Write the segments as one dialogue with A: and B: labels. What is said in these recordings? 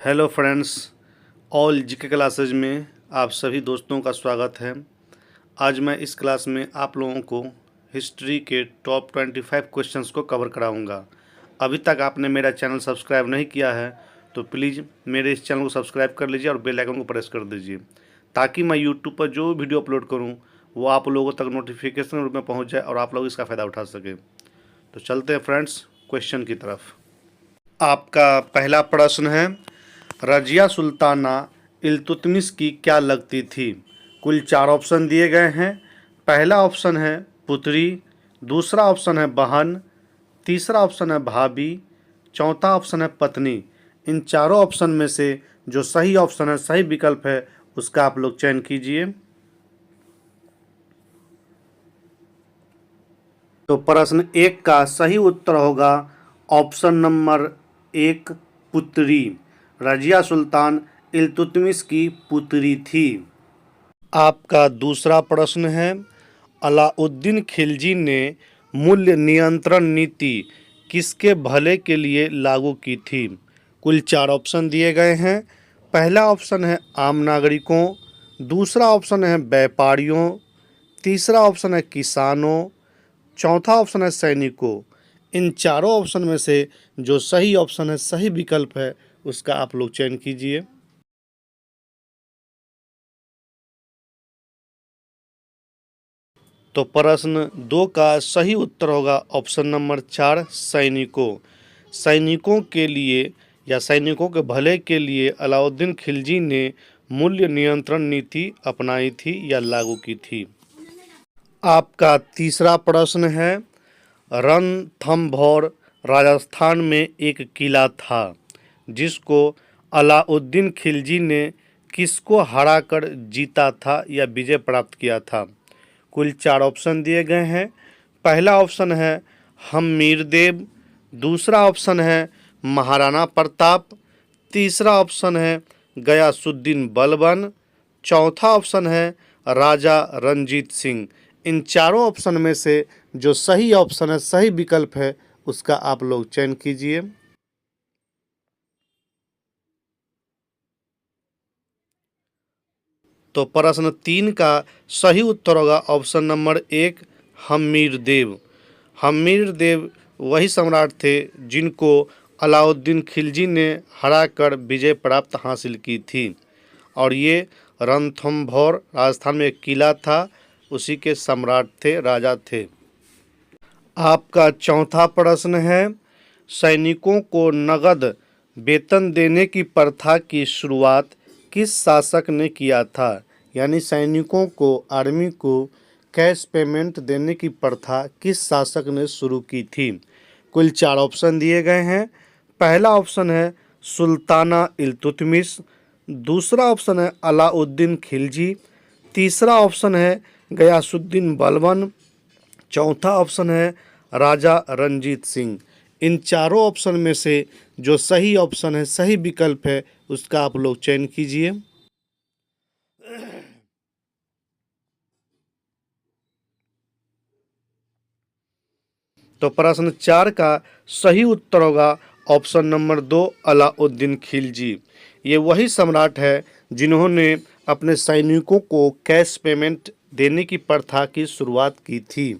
A: Hello friends, all GK classes में आप सभी दोस्तों का स्वागत है। आज मैं इस क्लास में आप लोगों को हिस्ट्री के टॉप 25 क्वेश्चंस को कवर कराऊंगा। अभी तक आपने मेरा चैनल सब्सक्राइब नहीं किया है तो प्लीज़ मेरे इस चैनल को सब्सक्राइब कर लीजिए और बेल आइकन को प्रेस कर दीजिए ताकि मैं यूट्यूब पर जो वीडियो अपलोड करूँ वो आप लोगों तक नोटिफिकेशन रूप में पहुँच जाए और आप लोग इसका फ़ायदा उठा सकें। तो चलते हैं फ्रेंड्स क्वेश्चन की तरफ। आपका पहला प्रश्न है, रजिया सुल्ताना इल्तुतमिश की क्या लगती थी? कुल 4 ऑप्शन दिए गए हैं। पहला ऑप्शन है पुत्री, दूसरा ऑप्शन है बहन, तीसरा ऑप्शन है भाभी, चौथा ऑप्शन है पत्नी। इन चारों ऑप्शन में से जो सही ऑप्शन है, सही विकल्प है, उसका आप लोग चयन कीजिए। तो प्रश्न 1 का सही उत्तर होगा ऑप्शन नंबर 1 पुत्री। रजिया सुल्तान इल्तुतमिश की पुत्री थी। आपका दूसरा प्रश्न है, अलाउद्दीन खिलजी ने मूल्य नियंत्रण नीति किसके भले के लिए लागू की थी? कुल 4 ऑप्शन दिए गए हैं। पहला ऑप्शन है आम नागरिकों, दूसरा ऑप्शन है व्यापारियों, तीसरा ऑप्शन है किसानों, चौथा ऑप्शन है सैनिकों। इन चारों ऑप्शन में से जो सही ऑप्शन है, सही विकल्प है, उसका आप लोग चयन कीजिए। तो प्रश्न 2 का सही उत्तर होगा ऑप्शन नंबर 4 सैनिकों। सैनिकों के लिए या सैनिकों के भले के लिए अलाउद्दीन खिलजी ने मूल्य नियंत्रण नीति अपनाई थी या लागू की थी। आपका तीसरा प्रश्न है, रणथंभौर राजस्थान में एक किला था जिसको अलाउद्दीन खिलजी ने किसको हराकर जीता था या विजय प्राप्त किया था? कुल 4 ऑप्शन दिए गए हैं। पहला ऑप्शन है हम्मीर देव, दूसरा ऑप्शन है महाराणा प्रताप, तीसरा ऑप्शन है गयासुद्दीन बलबन, चौथा ऑप्शन है राजा रणजीत सिंह। इन चारों ऑप्शन में से जो सही ऑप्शन है, सही विकल्प है, उसका आप लोग चयन कीजिए। तो प्रश्न 3 का सही उत्तर होगा ऑप्शन नंबर 1 हम्मीर देव। हम्मीर देव वही सम्राट थे जिनको अलाउद्दीन खिलजी ने हराकर विजय प्राप्त हासिल की थी और ये रणथंभौर राजस्थान में एक किला था, उसी के सम्राट थे, राजा थे। आपका चौथा प्रश्न है, सैनिकों को नगद वेतन देने की प्रथा की शुरुआत किस शासक ने किया था? यानी सैनिकों को, आर्मी को कैश पेमेंट देने की प्रथा किस शासक ने शुरू की थी? कुल 4 ऑप्शन दिए गए हैं। पहला ऑप्शन है सुल्ताना इल्तुतमिश, दूसरा ऑप्शन है अलाउद्दीन खिलजी, तीसरा ऑप्शन है गयासुद्दीन बलबन, चौथा ऑप्शन है राजा रणजीत सिंह। इन चारों ऑप्शन में से जो सही ऑप्शन है, सही विकल्प है, उसका आप लोग चयन कीजिए। तो प्रश्न 4 का सही उत्तर होगा ऑप्शन नंबर 2 अलाउद्दीन खिलजी। ये वही सम्राट है जिन्होंने अपने सैनिकों को कैश पेमेंट देने की प्रथा की शुरुआत की थी।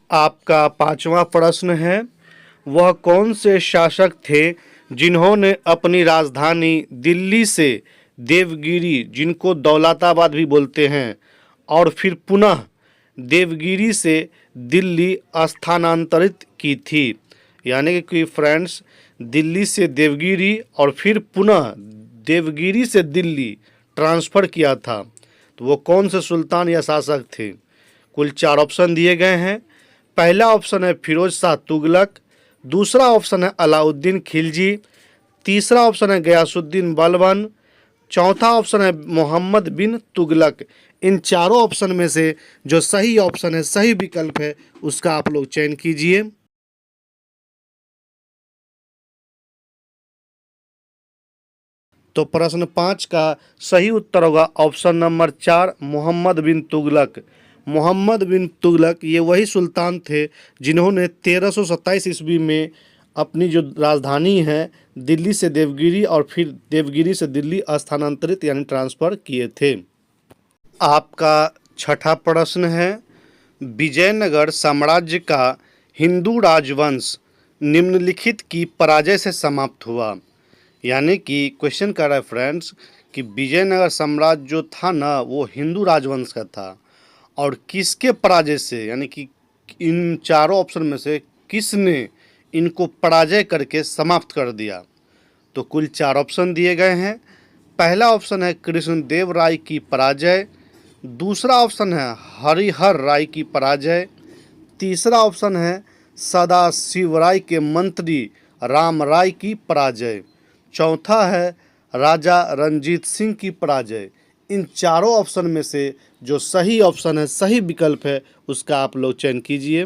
A: आपका 5वां प्रश्न है, वह कौन से शासक थे जिन्होंने अपनी राजधानी दिल्ली से देवगिरी, जिनको दौलताबाद भी बोलते हैं, और फिर पुनः देवगिरी से दिल्ली स्थानांतरित की थी? यानी कि फ्रेंड्स, दिल्ली से देवगिरी और फिर पुनः देवगिरी से दिल्ली ट्रांसफ़र किया था। तो वो कौन से सुल्तान या शासक थे? कुल 4 ऑप्शन दिए गए हैं। पहला ऑप्शन है फिरोज शाह तुगलक, दूसरा ऑप्शन है अलाउद्दीन खिलजी, तीसरा ऑप्शन है गयासुद्दीन बलबन, चौथा ऑप्शन है मोहम्मद बिन तुगलक। इन चारों ऑप्शन में से जो सही ऑप्शन है, सही विकल्प है, उसका आप लोग चयन कीजिए। तो प्रश्न 5 का सही उत्तर होगा ऑप्शन नंबर 4 मोहम्मद बिन तुगलक। मोहम्मद बिन तुगलक ये वही सुल्तान थे जिन्होंने 1327 ईस्वी में अपनी जो राजधानी है दिल्ली से देवगिरी और फिर देवगिरी से दिल्ली स्थानांतरित यानी ट्रांसफ़र किए थे। आपका छठा प्रश्न है, विजयनगर साम्राज्य का हिंदू राजवंश निम्नलिखित की पराजय से समाप्त हुआ। यानी कि क्वेश्चन कर रहा है फ्रेंड्स कि विजयनगर साम्राज्य जो था ना वो हिंदू राजवंश का था और किसके पराजय से, यानी कि इन चारों ऑप्शन में से किसने इनको पराजय करके समाप्त कर दिया। तो कुल 4 ऑप्शन दिए गए हैं। पहला ऑप्शन है कृष्णदेव राय की पराजय, दूसरा ऑप्शन है हरिहर राय की पराजय, तीसरा ऑप्शन है सदाशिव राय के मंत्री राम राय की पराजय, चौथा है राजा रणजीत सिंह की पराजय। इन चारों ऑप्शन में से जो सही ऑप्शन है, सही विकल्प है, उसका आप लोग चयन कीजिए।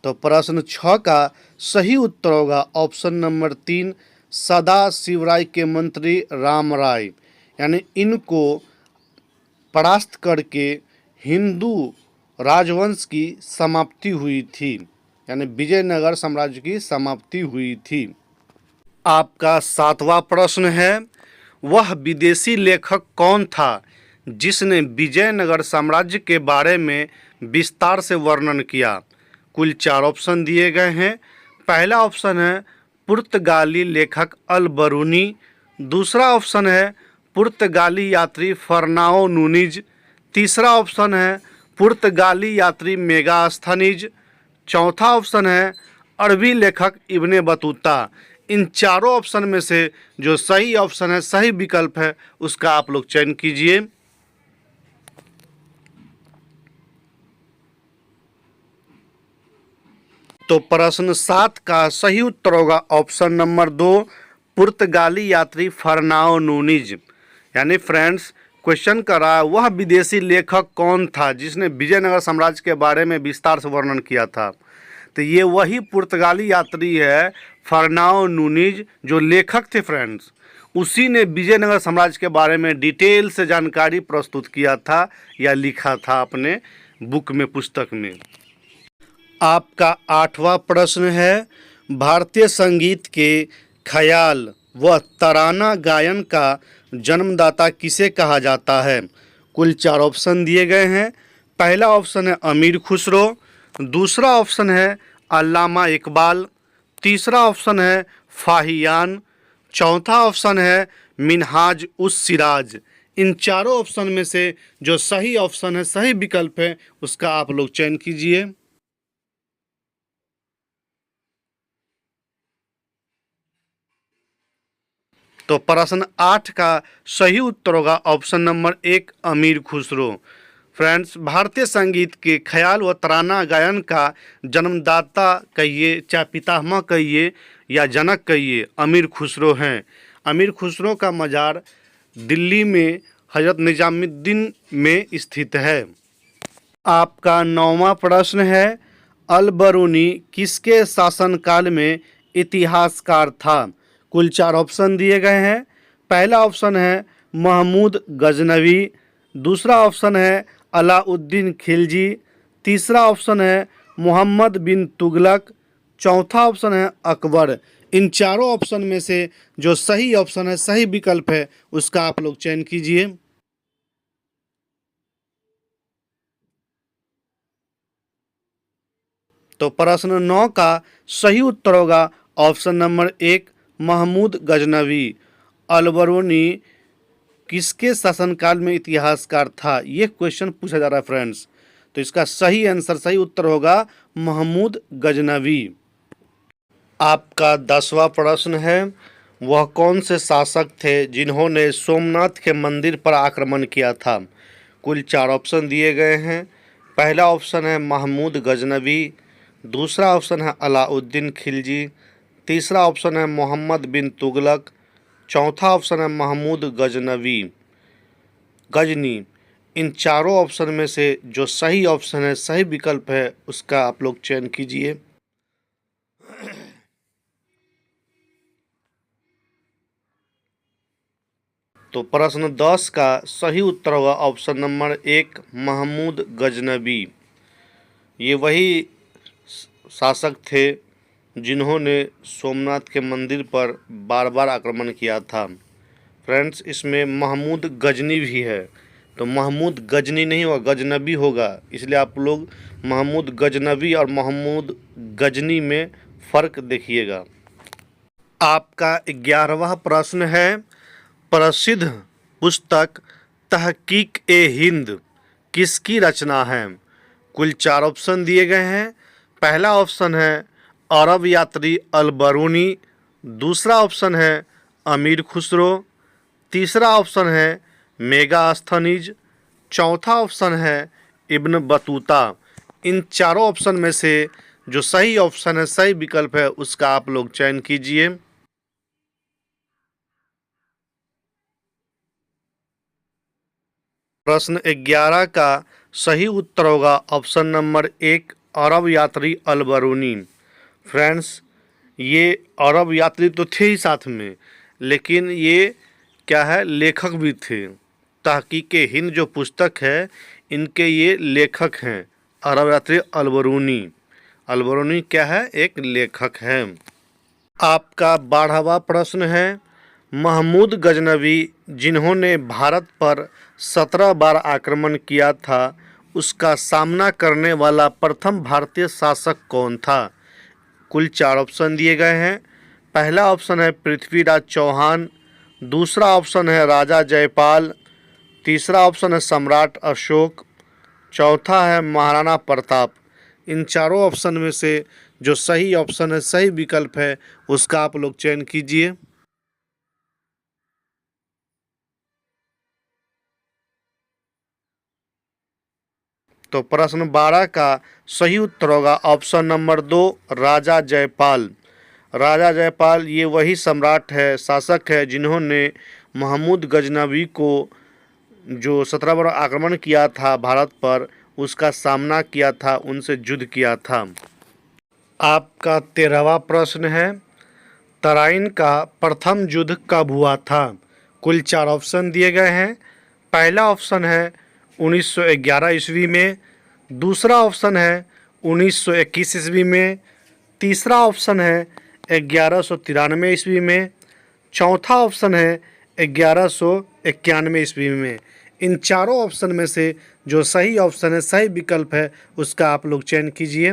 A: तो प्रश्न 6 का सही उत्तर होगा ऑप्शन नंबर 3, सदाशिव राय के मंत्री राम राय। यानी इनको परास्त करके हिंदू राजवंश की समाप्ति हुई थी, यानी विजयनगर साम्राज्य की समाप्ति हुई थी। आपका 7वां प्रश्न है, वह विदेशी लेखक कौन था जिसने विजयनगर साम्राज्य के बारे में विस्तार से वर्णन किया। कुल 4 ऑप्शन दिए गए हैं। पहला ऑप्शन है पुर्तगाली लेखक अल बरूनी, दूसरा ऑप्शन है पुर्तगाली यात्री फर्नाओ नूनीज, तीसरा ऑप्शन है पुर्तगाली यात्री मेगास्थनीज, चौथा ऑप्शन है अरबी लेखक इब्ने बतूता। इन चारों ऑप्शन में से जो सही ऑप्शन है, सही विकल्प है, उसका आप लोग चयन कीजिए। तो प्रश्न 7 का सही उत्तर होगा ऑप्शन नंबर 2, पुर्तगाली यात्री फर्नाओ नूनीज। यानी फ्रेंड्स क्वेश्चन कर रहा है वह विदेशी लेखक कौन था जिसने विजयनगर साम्राज्य के बारे में विस्तार से वर्णन किया था। तो ये वही पुर्तगाली यात्री है फर्नाओ नूनीज जो लेखक थे फ्रेंड्स। उसी ने विजयनगर साम्राज्य के बारे में डिटेल से जानकारी प्रस्तुत किया था या लिखा था अपने बुक में, पुस्तक में। आपका 8वां प्रश्न है, भारतीय संगीत के ख्याल व तराना गायन का जन्मदाता किसे कहा जाता है। कुल 4 ऑप्शन दिए गए हैं। पहला ऑप्शन है अमीर खुसरो, दूसरा ऑप्शन है अल्लामा इकबाल, तीसरा ऑप्शन है फाहियान, चौथा ऑप्शन है मिनहाज उस सिराज। इन चारों ऑप्शन में से जो सही ऑप्शन है, सही विकल्प है, उसका आप लोग चयन कीजिए। तो प्रश्न 8 का सही उत्तर होगा ऑप्शन नंबर 1, अमीर खुसरो। फ्रेंड्स भारतीय संगीत के ख्याल व तराना गायन का जन्मदाता कहिए, चाहे पितामह कहिए या जनक कहिए, अमीर खुसरो हैं। अमीर खुसरो का मज़ार दिल्ली में हज़रत निजामुद्दीन में स्थित है। आपका 9वां प्रश्न है, अल बरूनी किसके शासनकाल में इतिहासकार था। कुल 4 ऑप्शन दिए गए हैं। पहला ऑप्शन है महमूद गजनवी, दूसरा ऑप्शन है अलाउद्दीन खिलजी, तीसरा ऑप्शन है मोहम्मद बिन तुगलक, चौथा ऑप्शन है अकबर। इन चारों ऑप्शन में से जो सही ऑप्शन है, सही विकल्प है, उसका आप लोग चयन कीजिए। तो प्रश्न 9 का सही उत्तर होगा ऑप्शन नंबर 1, महमूद गजनवी। अलबरूनी किसके शासनकाल में इतिहासकार था, ये क्वेश्चन पूछा जा रहा है फ्रेंड्स। तो इसका सही आंसर, सही उत्तर होगा महमूद गजनवी। आपका 10वां प्रश्न है, वह कौन से शासक थे जिन्होंने सोमनाथ के मंदिर पर आक्रमण किया था। कुल 4 ऑप्शन दिए गए हैं। पहला ऑप्शन है महमूद गजनवी, दूसरा ऑप्शन है अलाउद्दीन खिलजी, तीसरा ऑप्शन है मोहम्मद बिन तुगलक, चौथा ऑप्शन है महमूद गजनी। इन चारों ऑप्शन में से जो सही ऑप्शन है, सही विकल्प है, उसका आप लोग चयन कीजिए। तो प्रश्न 10 का सही उत्तर होगा ऑप्शन नंबर 1 महमूद गजनबी। ये वही शासक थे जिन्होंने सोमनाथ के मंदिर पर बार बार आक्रमण किया था। फ्रेंड्स, इसमें महमूद गजनी भी है, तो महमूद गजनी नहीं होगा, गजनबी होगा। इसलिए आप लोग महमूद गजनबी और महमूद गजनी में फ़र्क देखिएगा। आपका 11वां प्रश्न है, प्रसिद्ध पुस्तक तहकीक-ए-हिंद किसकी रचना है? कुल 4 ऑप्शन दिए गए हैं। पहला ऑप्शन है अरब यात्री अल-बरूनी, दूसरा ऑप्शन है अमीर खुसरो, तीसरा ऑप्शन है मेगास्थनीज, चौथा ऑप्शन है इब्न बतूता। इन चारों ऑप्शन में से जो सही ऑप्शन है, सही विकल्प है, उसका आप लोग चयन कीजिए। प्रश्न 11 का सही उत्तर होगा ऑप्शन नंबर 1 अरब यात्री अल-बरूनी। फ्रेंड्स, ये अरब यात्री तो थे ही साथ में, लेकिन ये क्या है, लेखक भी थे। तहकीक-ए-हिंद जो पुस्तक है, इनके ये लेखक हैं अरब यात्री अल-बरूनी। अल-बरूनी क्या है, एक लेखक है। आपका 12वां प्रश्न है, महमूद गजनबी जिन्होंने भारत पर 17 बार आक्रमण किया था, उसका सामना करने वाला प्रथम भारतीय शासक कौन था? कुल 4 ऑप्शन दिए गए हैं। पहला ऑप्शन है पृथ्वीराज चौहान, दूसरा ऑप्शन है राजा जयपाल, तीसरा ऑप्शन है सम्राट अशोक, चौथा है महाराणा प्रताप। इन चारों ऑप्शन में से जो सही ऑप्शन है, सही विकल्प है, उसका आप लोग चयन कीजिए। तो प्रश्न 12 का सही उत्तर होगा ऑप्शन नंबर 2 राजा जयपाल। राजा जयपाल ये वही सम्राट है, शासक है, जिन्होंने महमूद गजनबी को जो 17 बार आक्रमण किया था भारत पर, उसका सामना किया था, उनसे युद्ध किया था। आपका 13वां प्रश्न है, तराइन का प्रथम युद्ध कब हुआ था? कुल 4 ऑप्शन दिए गए हैं। पहला ऑप्शन है 1911 ईस्वी में, दूसरा ऑप्शन है 1921 ईस्वी में, तीसरा ऑप्शन है 1193 ईस्वी में, चौथा ऑप्शन है 1191 ईस्वी में। इन चारों ऑप्शन में से जो सही ऑप्शन है, सही विकल्प है, उसका आप लोग चयन कीजिए।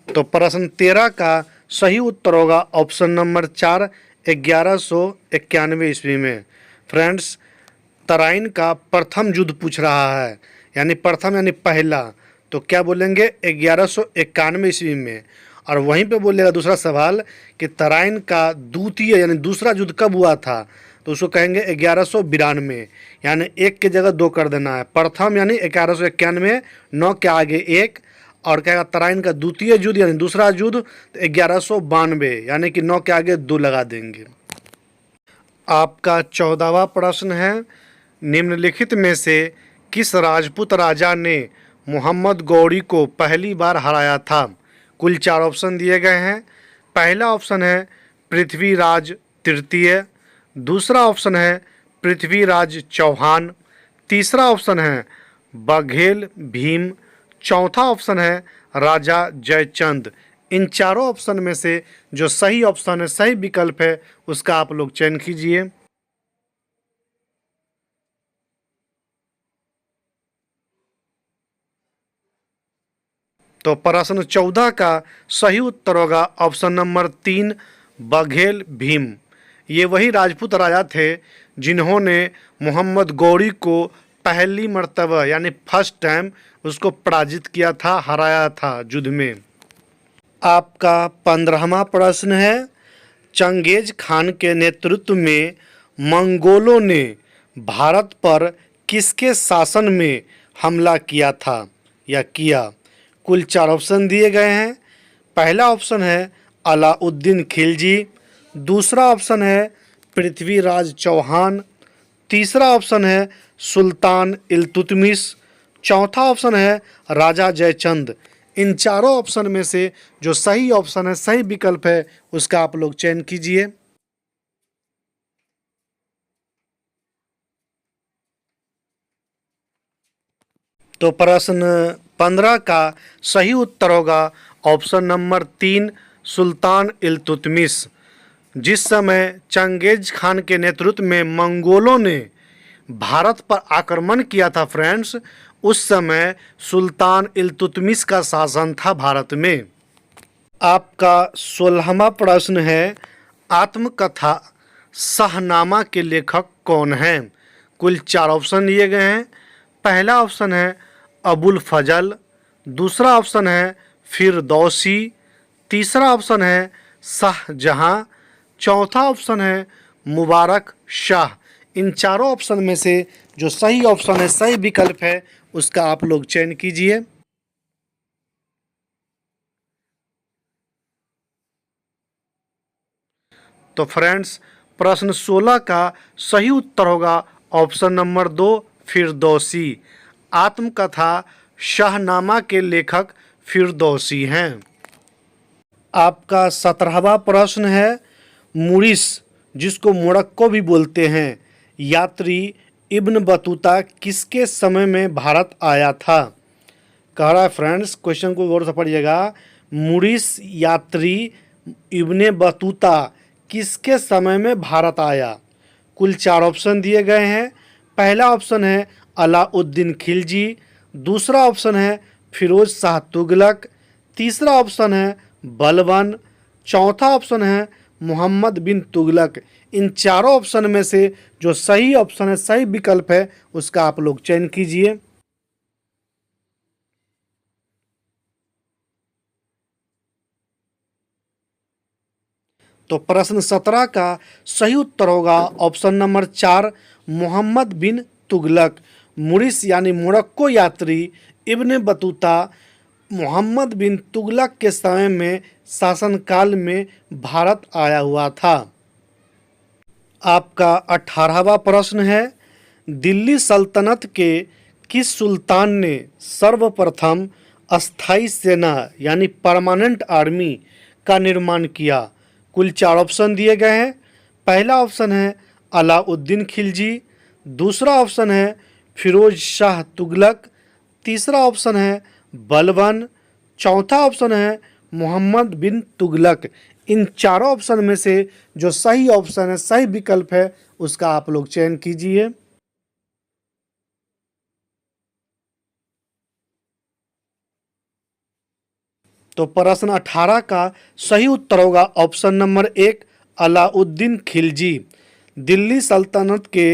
A: तो प्रश्न 13 का सही उत्तर होगा ऑप्शन नंबर 4 1191 ईस्वी में। फ्रेंड्स, तराइन का प्रथम युद्ध पूछ रहा है, यानी प्रथम यानी पहला, तो क्या बोलेंगे 1191 ईस्वी में। और वहीं पे बोलेगा दूसरा सवाल कि तराइन का द्वितीय यानी दूसरा युद्ध कब हुआ था, तो उसको कहेंगे 1192, यानी एक की जगह 2 कर देना है। प्रथम यानी 1191, 9 के आगे 1, और कहेगा तराइन का द्वितीय युद्ध यानी दूसरा युद्ध तो 1192, यानी कि 9 के आगे 2 लगा देंगे। आपका 14वां प्रश्न है, निम्नलिखित में से किस राजपूत राजा ने मोहम्मद गौरी को पहली बार हराया था? कुल 4 ऑप्शन दिए गए हैं। पहला ऑप्शन है पृथ्वीराज तृतीय, दूसरा ऑप्शन है पृथ्वीराज चौहान, तीसरा ऑप्शन है बघेल भीम, चौथा ऑप्शन है राजा जयचंद। इन चारों ऑप्शन में से जो सही ऑप्शन है, सही विकल्प है, उसका आप लोग चयन कीजिए। तो प्रश्न 14 का सही उत्तर होगा ऑप्शन नंबर 3 बघेल भीम। ये वही राजपूत राजा थे जिन्होंने मोहम्मद गौरी को पहली मर्तबा यानी फर्स्ट टाइम उसको पराजित किया था, हराया था युद्ध में। आपका 15वां प्रश्न है, चंगेज खान के नेतृत्व में मंगोलों ने भारत पर किसके शासन में हमला किया था या किया? कुल 4 ऑप्शन दिए गए हैं। पहला ऑप्शन है अलाउद्दीन खिलजी, दूसरा ऑप्शन है पृथ्वीराज चौहान, तीसरा ऑप्शन है सुल्तान इल्तुतमिश, चौथा ऑप्शन है राजा जयचंद। इन चारों ऑप्शन में से जो सही ऑप्शन है, सही विकल्प है, उसका आप लोग चयन कीजिए। तो प्रश्न 15 का सही उत्तर होगा ऑप्शन नंबर 3, सुल्तान इल्तुतमिश। जिस समय चंगेज खान के नेतृत्व में मंगोलों ने भारत पर आक्रमण किया था फ्रेंड्स, उस समय सुल्तान इल्तुतमिश का शासन था भारत में। आपका 16वां प्रश्न है, आत्मकथा शाहनामा के लेखक कौन हैं? कुल 4 ऑप्शन दिए गए हैं। पहला ऑप्शन है अबुल फजल, दूसरा ऑप्शन है फिरदौसी, तीसरा ऑप्शन है शाहजहां, चौथा ऑप्शन है मुबारक शाह। इन चारों ऑप्शन में से जो सही ऑप्शन है, सही विकल्प है, उसका आप लोग चयन कीजिए। तो फ्रेंड्स, प्रश्न 16 का सही उत्तर होगा ऑप्शन नंबर 2, फिरदौसी। आत्मकथा शाहनामा के लेखक फिरदौसी हैं। आपका 17वां प्रश्न है, मुरिस, जिसको मोरक्को भी बोलते हैं, यात्री इब्न बतूता किसके समय में भारत आया था? कह रहा है फ्रेंड्स, क्वेश्चन को गौर से पढ़िएगा। मुरिस यात्री इब्न बतूता किसके समय में भारत आया? कुल 4 ऑप्शन दिए गए हैं। पहला ऑप्शन है अलाउद्दीन खिलजी, दूसरा ऑप्शन है फिरोज शाह तुगलक, तीसरा ऑप्शन है बलबन, चौथा ऑप्शन है मोहम्मद बिन तुगलक। इन चारों ऑप्शन में से जो सही ऑप्शन है, सही विकल्प है, उसका आप लोग चयन कीजिए। तो प्रश्न 17 का सही उत्तर होगा ऑप्शन नंबर 4, मोहम्मद बिन तुगलक। मुरिस यानी मोरक्को यात्री इब्न बतूता मोहम्मद बिन तुगलक के समय में शासनकाल में भारत आया हुआ था। आपका 18वां प्रश्न है, दिल्ली सल्तनत के किस सुल्तान ने सर्वप्रथम अस्थाई सेना यानी परमानेंट आर्मी का निर्माण किया? कुल 4 ऑप्शन दिए गए हैं। पहला ऑप्शन है अलाउद्दीन खिलजी, दूसरा ऑप्शन है फिरोज शाह तुगलक, तीसरा ऑप्शन है बलबन, चौथा ऑप्शन है मोहम्मद बिन तुगलक। इन चारों ऑप्शन में से जो सही ऑप्शन है, सही विकल्प है, उसका आप लोग चयन कीजिए। तो प्रश्न 18 का सही उत्तर होगा ऑप्शन नंबर 1, अलाउद्दीन खिलजी। दिल्ली सल्तनत के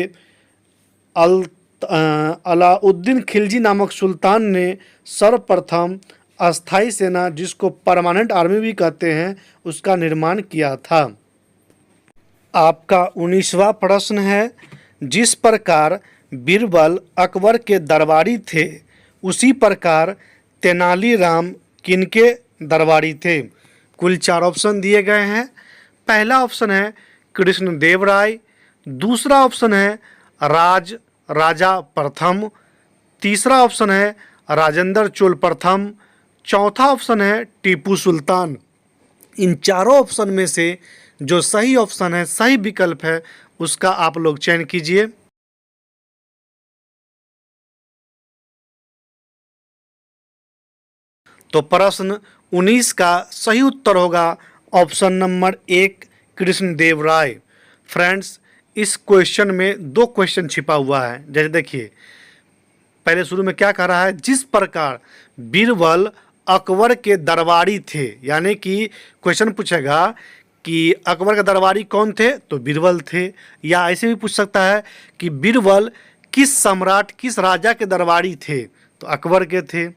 A: अलाउद्दीन खिलजी नामक सुल्तान ने सर्वप्रथम अस्थाई सेना, जिसको परमानेंट आर्मी भी कहते हैं, उसका निर्माण किया था। आपका 19वां प्रश्न है, जिस प्रकार बीरबल अकबर के दरबारी थे, उसी प्रकार तेनालीराम किनके दरबारी थे? कुल 4 ऑप्शन दिए गए हैं। पहला ऑप्शन है कृष्णदेव राय, दूसरा ऑप्शन है राजा प्रथम, तीसरा ऑप्शन है राजेंद्र चोल प्रथम, चौथा ऑप्शन है टीपू सुल्तान। इन चारों ऑप्शन में से जो सही ऑप्शन है, सही विकल्प है, उसका आप लोग चयन कीजिए। तो प्रश्न 19 का सही उत्तर होगा ऑप्शन नंबर 1, कृष्णदेव राय। फ्रेंड्स, इस क्वेश्चन में 2 क्वेश्चन छिपा हुआ है। जैसे देखिए, पहले शुरू में क्या कह रहा है, जिस प्रकार बीरबल अकबर के दरबारी थे, यानी कि क्वेश्चन पूछेगा कि अकबर के दरबारी कौन थे, तो बीरबल थे। या ऐसे भी पूछ सकता है कि बीरबल किस सम्राट, किस राजा के दरबारी थे, तो अकबर के थे।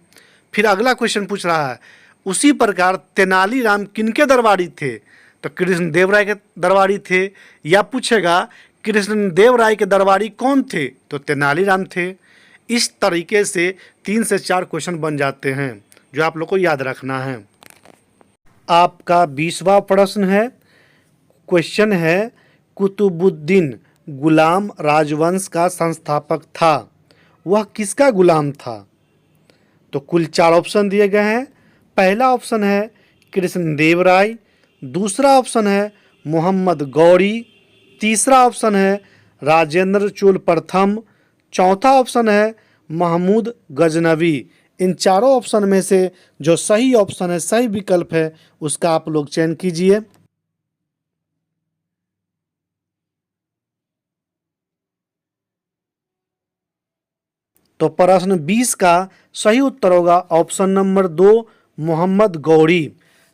A: फिर अगला क्वेश्चन पूछ रहा है, उसी प्रकार तेनालीराम किनके दरबारी थे, तो कृष्णदेव राय के दरबारी थे। या पूछेगा कृष्णदेव राय के दरबारी कौन थे, तो तेनालीराम थे। इस तरीके से 3 से 4 क्वेश्चन बन जाते हैं, जो आप लोग को याद रखना है। आपका 20वां प्रश्न है, क्वेश्चन है, कुतुबुद्दीन गुलाम राजवंश का संस्थापक था, वह किसका गुलाम था? तो कुल 4 ऑप्शन दिए गए हैं। पहला ऑप्शन है कृष्णदेव राय, दूसरा ऑप्शन है मोहम्मद गौरी, तीसरा ऑप्शन है राजेंद्र चोल प्रथम, चौथा ऑप्शन है महमूद गजनवी। इन चारों ऑप्शन में से जो सही ऑप्शन है, सही विकल्प है, उसका आप लोग चयन कीजिए। तो प्रश्न 20 का सही उत्तर होगा ऑप्शन नंबर 2 मोहम्मद गौरी।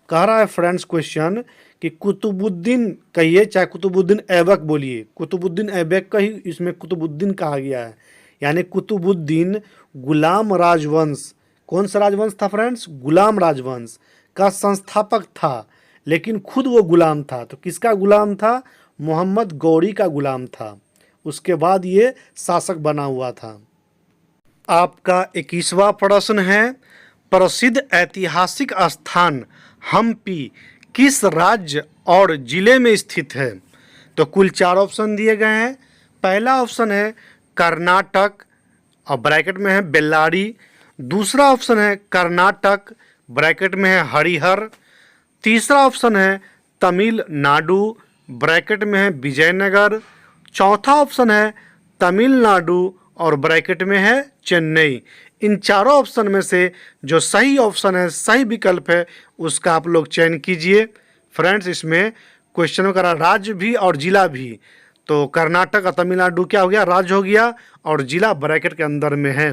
A: कह रहा है फ्रेंड्स क्वेश्चन कि कुतुबुद्दीन कहिए चाहे कुतुबुद्दीन ऐबक बोलिए, कुतुबुद्दीन ऐबक का ही इसमें कुतुबुद्दीन कहा गया है। यानी कुतुबुद्दीन गुलाम राजवंश, कौन सा राजवंश था फ्रेंड्स? गुलाम राजवंश का संस्थापक था, लेकिन खुद वो गुलाम था। तो किसका गुलाम था? मोहम्मद गौरी का गुलाम था। उसके बाद ये शासक बना हुआ था। आपका 21वां प्रश्न है, प्रसिद्ध ऐतिहासिक स्थान हम्पी किस राज्य और जिले में स्थित है? तो कुल 4 ऑप्शन दिए गए हैं। पहला ऑप्शन है कर्नाटक और ब्रैकेट में है बेल्लारी, दूसरा ऑप्शन है कर्नाटक ब्रैकेट में है हरिहर, तीसरा ऑप्शन है तमिलनाडु ब्रैकेट में है विजयनगर, चौथा ऑप्शन है तमिलनाडु और ब्रैकेट में है चेन्नई। इन चारों ऑप्शन में से जो सही ऑप्शन है, सही विकल्प है, उसका आप लोग चयन कीजिए। फ्रेंड्स इसमें क्वेश्चन में करा राज्य भी और जिला भी, तो कर्नाटक और तमिलनाडु क्या हो गया? राज्य हो गया, और जिला ब्रैकेट के अंदर में है।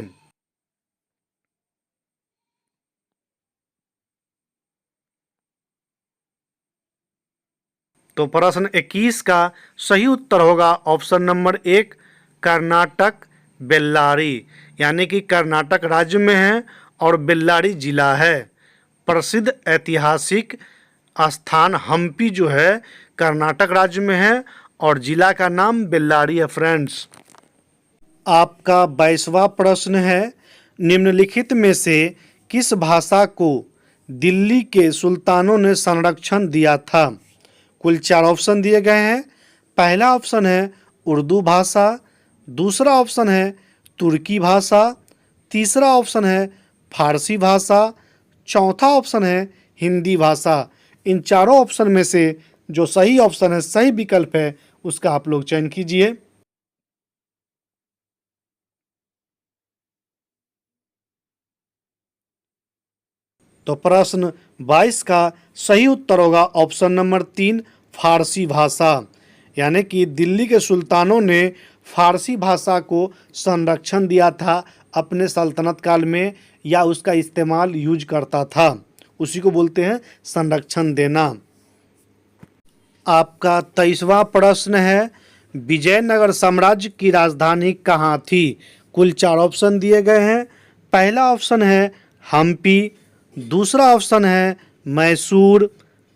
A: तो प्रश्न 21 का सही उत्तर होगा ऑप्शन नंबर 1 कर्नाटक बेल्लारी। यानी कि कर्नाटक राज्य में है और बेल्लारी जिला है। प्रसिद्ध ऐतिहासिक स्थान हम्पी जो है कर्नाटक राज्य में है और जिला का नाम बेल्लारी है। फ्रेंड्स आपका 22वां प्रश्न है, निम्नलिखित में से किस भाषा को दिल्ली के सुल्तानों ने संरक्षण दिया था? कुल 4 ऑप्शन दिए गए हैं। पहला ऑप्शन है उर्दू भाषा, दूसरा ऑप्शन है तुर्की भाषा, तीसरा ऑप्शन है फारसी भाषा, चौथा ऑप्शन है हिंदी भाषा। इन चारों ऑप्शन में से जो सही ऑप्शन है, सही विकल्प है, उसका आप लोग चयन कीजिए। तो प्रश्न 22 का सही उत्तर होगा ऑप्शन नंबर 3 फारसी भाषा। यानी कि दिल्ली के सुल्तानों ने फारसी भाषा को संरक्षण दिया था अपने सल्तनत काल में, या उसका इस्तेमाल यूज करता था, उसी को बोलते हैं संरक्षण देना। आपका 23वां प्रश्न है, विजयनगर साम्राज्य की राजधानी कहाँ थी? कुल 4 ऑप्शन दिए गए हैं। पहला ऑप्शन है हम्पी, दूसरा ऑप्शन है मैसूर,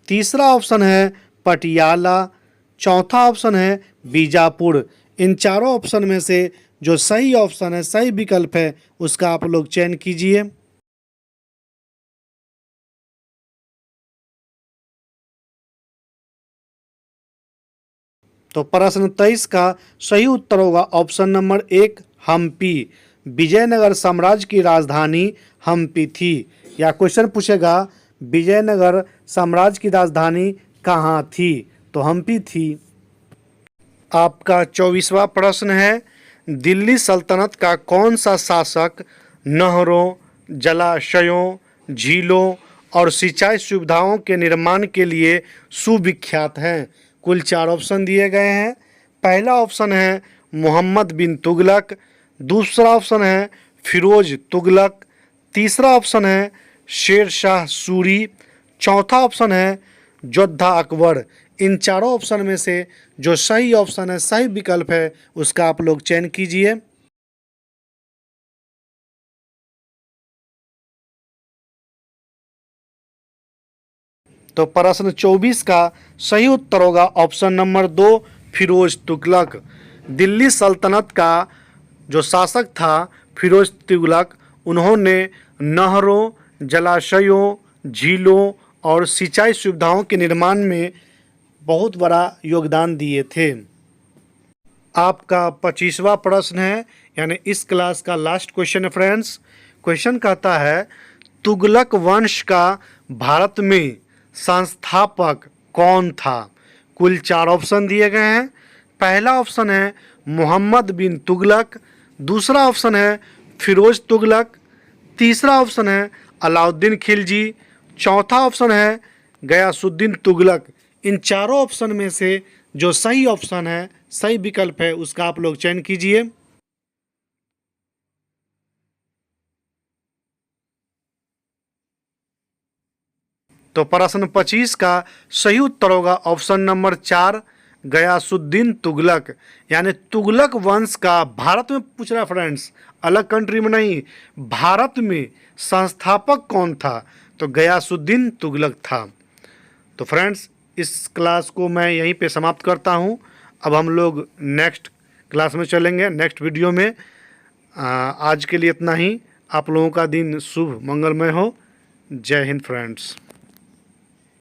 A: तीसरा ऑप्शन है पटियाला, चौथा ऑप्शन है बीजापुर। इन चारों ऑप्शन में से जो सही ऑप्शन है, सही विकल्प है, उसका आप लोग चयन कीजिए। तो प्रश्न 23 का सही उत्तर होगा ऑप्शन नंबर 1 हम्पी। विजयनगर साम्राज्य की राजधानी हम्पी थी। या क्वेश्चन पूछेगा विजयनगर साम्राज्य की राजधानी कहाँ थी? तो हम्पी थी। आपका 24वां प्रश्न है, दिल्ली सल्तनत का कौन सा शासक नहरों, जलाशयों, झीलों और सिंचाई सुविधाओं के निर्माण के लिए सुविख्यात है? कुल 4 ऑप्शन दिए गए हैं। पहला ऑप्शन है मोहम्मद बिन तुगलक, दूसरा ऑप्शन है फिरोज तुगलक, तीसरा ऑप्शन है शेर शाह सूरी, चौथा ऑप्शन है जोधा अकबर। इन चारों ऑप्शन में से जो सही ऑप्शन है, सही विकल्प है, उसका आप लोग चयन कीजिए। तो प्रश्न 24 का सही उत्तर होगा ऑप्शन नंबर 2 फिरोज तुगलक। दिल्ली सल्तनत का जो शासक था फिरोज तुगलक, उन्होंने नहरों, जलाशयों, झीलों और सिंचाई सुविधाओं के निर्माण में बहुत बड़ा योगदान दिए थे। आपका 25वां प्रश्न है, यानी इस क्लास का लास्ट क्वेश्चन है फ्रेंड्स। क्वेश्चन कहता है तुगलक वंश का भारत में संस्थापक कौन था? कुल 4 ऑप्शन दिए गए हैं। पहला ऑप्शन है मोहम्मद बिन तुगलक, दूसरा ऑप्शन है फिरोज तुगलक, तीसरा ऑप्शन है अलाउद्दीन खिलजी, चौथा ऑप्शन है गयासुद्दीन तुगलक। इन चारों ऑप्शन में से जो सही ऑप्शन है, सही विकल्प है, उसका आप लोग चयन कीजिए। तो प्रश्न 25 का सही उत्तर होगा ऑप्शन नंबर 4 गयासुद्दीन तुगलक। यानी तुगलक वंश का भारत में पूछ रहा है फ्रेंड्स, अलग कंट्री में नहीं, भारत में संस्थापक कौन था? तो गयासुद्दीन तुगलक था। तो फ्रेंड्स, इस क्लास को मैं यहीं पे समाप्त करता हूँ। अब हम लोग नेक्स्ट क्लास में चलेंगे, नेक्स्ट वीडियो में। आज के लिए इतना ही। आप लोगों का दिन शुभ मंगलमय हो। जय हिंद फ्रेंड्स।